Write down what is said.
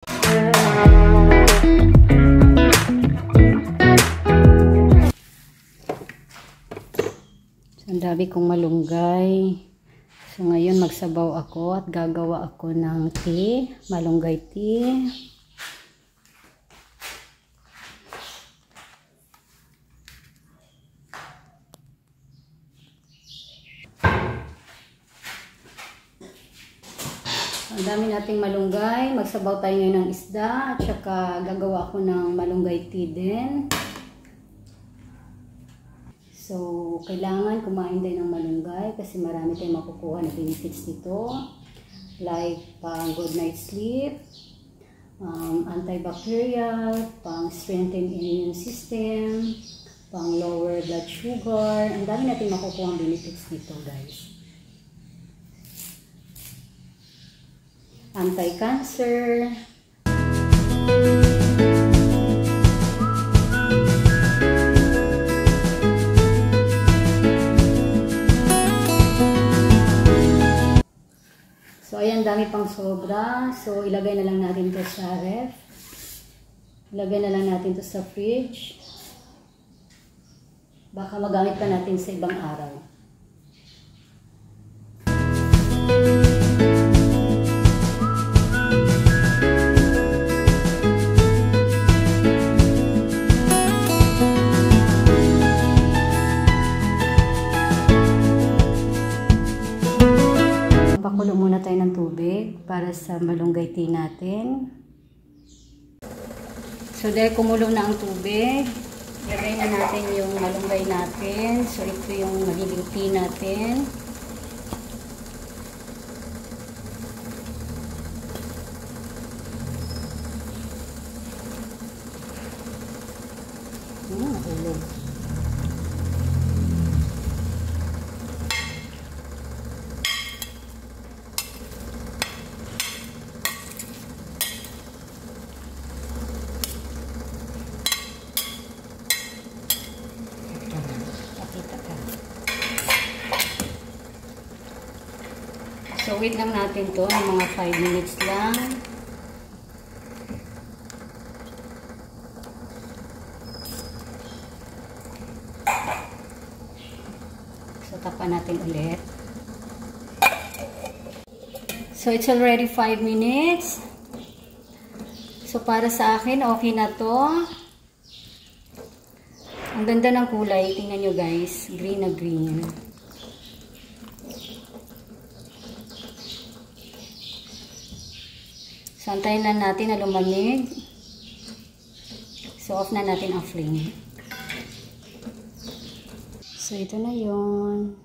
Ang dami kong malunggay. So ngayon magsabaw ako at gagawa ako ng tea, malunggay tea. Ang dami nating malunggay. Magsabaw tayo ngayon ng isda at saka gagawa ako ng malunggay tea din. So, kailangan kumain din ng malunggay kasi marami tayong makukuha na benefits nito. Like, pang good night sleep, antibacterial, pang strengthen immune system, pang lower blood sugar. Ang dami natin makukuha ang benefits nito, guys. Anti-cancer. So, ayan, dami pang sobra. So, ilagay na lang natin to sa ref. Ilagay na lang natin to sa fridge. Baka magamit pa natin sa ibang araw. Pakulo muna tayo ng tubig para sa malunggay tea natin. So dahil kumulo na ang tubig, ilagay na natin yung malunggay natin. So ito yung magiging tea natin. Nahulog. So, wait lang natin to ng mga 5 minutes lang. So, tapan natin ulit. So, it's already 5 minutes. So, para sa akin, okay na to. Ang ganda ng kulay. Tingnan nyo guys. Green na green. So, antayin lang natin na lumamig. So, off na natin ang flame. So, ito na yun.